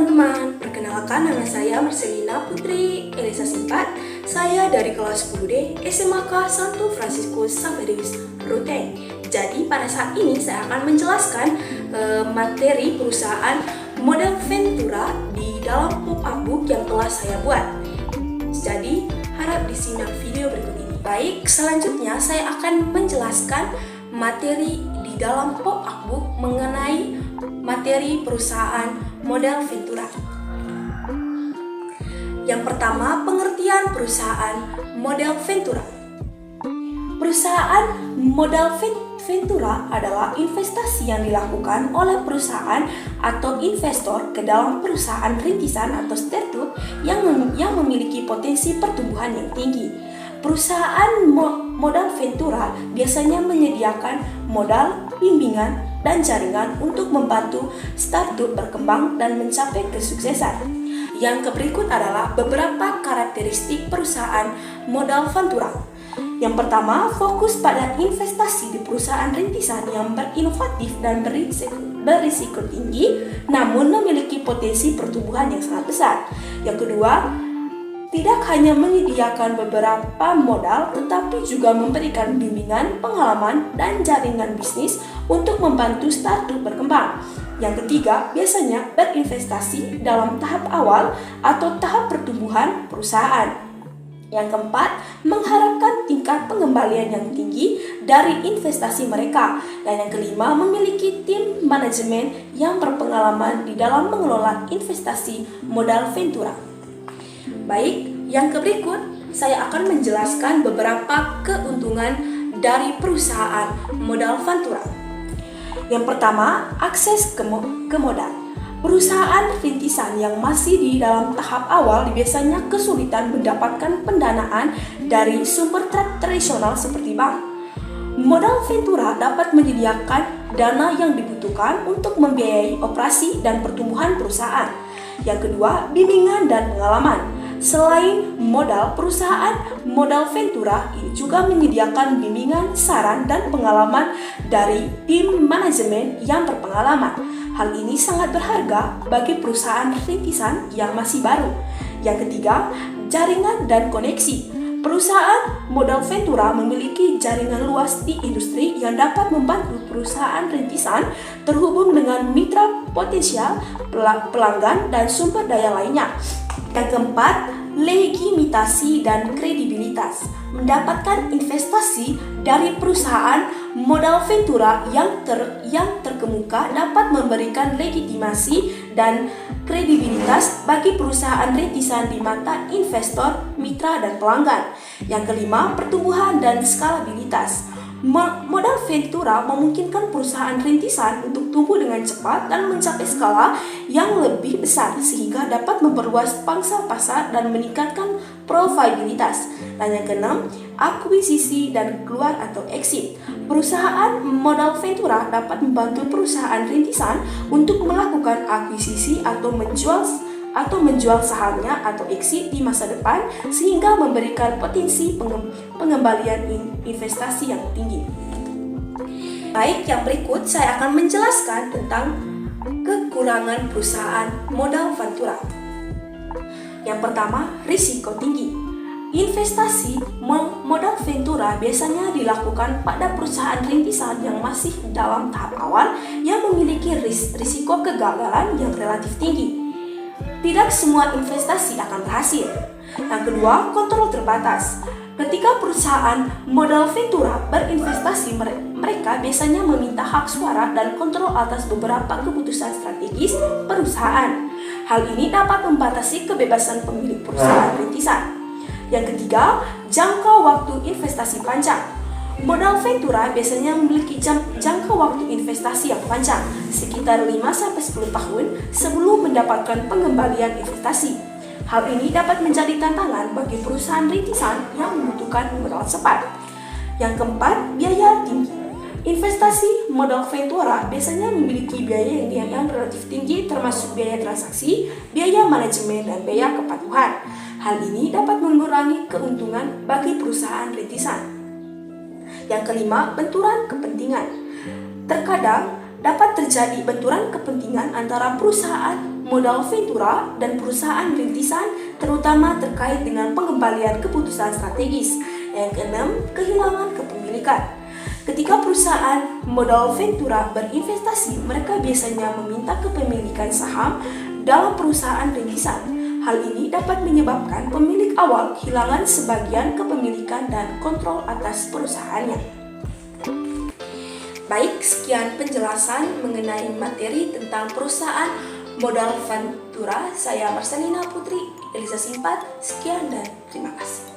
teman-teman, perkenalkan nama saya Marcelina Putri Elisa Simpat. Saya dari kelas 10D SMAK Santo Fransiskus Xaverius Ruteng. Jadi pada saat ini saya akan menjelaskan materi perusahaan model Ventura di dalam pop-up book yang telah saya buat. Jadi harap disimak video berikut ini. Baik, selanjutnya saya akan menjelaskan materi di dalam pop-up book mengenai materi perusahaan model Ventura. Yang pertama, pengertian perusahaan model Ventura. Perusahaan model Ventura adalah investasi yang dilakukan oleh perusahaan atau investor ke dalam perusahaan rintisan atau startup yang memiliki potensi pertumbuhan yang tinggi. Perusahaan modal Ventura biasanya menyediakan modal, bimbingan, dan jaringan untuk membantu startup berkembang dan mencapai kesuksesan. Yang berikut adalah beberapa karakteristik perusahaan modal Ventura. Yang pertama, fokus pada investasi di perusahaan rintisan yang berinovatif dan berisiko tinggi, namun memiliki potensi pertumbuhan yang sangat besar. Yang kedua, tidak hanya menyediakan beberapa modal, tetapi juga memberikan bimbingan, pengalaman, dan jaringan bisnis untuk membantu startup berkembang. Yang ketiga, biasanya berinvestasi dalam tahap awal atau tahap pertumbuhan perusahaan. Yang keempat, mengharapkan tingkat pengembalian yang tinggi dari investasi mereka. Dan yang kelima, memiliki tim manajemen yang berpengalaman di dalam mengelola investasi modal Ventura. Baik, yang berikut saya akan menjelaskan beberapa keuntungan dari perusahaan modal Ventura. Yang pertama, akses ke modal. Perusahaan rintisan yang masih di dalam tahap awal biasanya kesulitan mendapatkan pendanaan dari sumber tradisional seperti bank. Modal Ventura dapat menyediakan dana yang dibutuhkan untuk membiayai operasi dan pertumbuhan perusahaan. Yang kedua, bimbingan dan pengalaman. Selain modal, perusahaan modal Ventura ini juga menyediakan bimbingan, saran, dan pengalaman dari tim manajemen yang berpengalaman. Hal ini sangat berharga bagi perusahaan rintisan yang masih baru. Yang ketiga, jaringan dan koneksi. Perusahaan modal Ventura memiliki jaringan luas di industri yang dapat membantu perusahaan rintisan terhubung dengan mitra potensial, pelanggan, dan sumber daya lainnya. Yang keempat, legitimasi dan kredibilitas. Mendapatkan investasi dari perusahaan modal Ventura yang terkemuka dapat memberikan legitimasi dan kredibilitas bagi perusahaan rintisan di mata investor, mitra, dan pelanggan. Yang kelima, pertumbuhan dan skalabilitas. Modal Ventura memungkinkan perusahaan rintisan untuk tumbuh dengan cepat dan mencapai skala yang lebih besar sehingga dapat memperluas pangsa pasar dan meningkatkan profitabilitas. Dan yang keenam, akuisisi dan keluar atau exit. Perusahaan modal Ventura dapat membantu perusahaan rintisan untuk melakukan akuisisi atau menjual sahamnya atau exit di masa depan sehingga memberikan potensi pengembalian investasi yang tinggi. Baik, yang berikut saya akan menjelaskan tentang kekurangan perusahaan modal Ventura. Yang pertama, risiko tinggi. Investasi modal Ventura biasanya dilakukan pada perusahaan rintisan yang masih dalam tahap awal yang memiliki risiko kegagalan yang relatif tinggi. Tidak semua investasi akan berhasil. Yang kedua, kontrol terbatas. Ketika perusahaan modal Ventura berinvestasi, mereka biasanya meminta hak suara dan kontrol atas beberapa keputusan strategis perusahaan. Hal ini dapat membatasi kebebasan pemilik perusahaan rintisan. Yang ketiga, jangka waktu investasi panjang. Modal Ventura biasanya memiliki jangka waktu investasi yang panjang, sekitar 5-10 tahun sebelum mendapatkan pengembalian investasi. Hal ini dapat menjadi tantangan bagi perusahaan rintisan yang membutuhkan modal cepat. Yang keempat, biaya tinggi. Investasi modal Ventura biasanya memiliki biaya yang relatif tinggi termasuk biaya transaksi, biaya manajemen, dan biaya kepatuhan. Hal ini dapat mengurangi keuntungan bagi perusahaan rintisan. Yang kelima, benturan kepentingan. Terkadang dapat terjadi benturan kepentingan antara perusahaan modal ventura dan perusahaan rintisan, terutama terkait dengan pengembalian keputusan strategis. Yang keenam, kehilangan kepemilikan. Ketika perusahaan modal ventura berinvestasi, mereka biasanya meminta kepemilikan saham dalam perusahaan rintisan. Hal ini dapat menyebabkan pemilik awal kehilangan sebagian kepemilikan dan kontrol atas perusahaannya. Baik, sekian penjelasan mengenai materi tentang perusahaan modal ventura. Saya Marcelina Putri Elisa Simpat. Sekian dan terima kasih.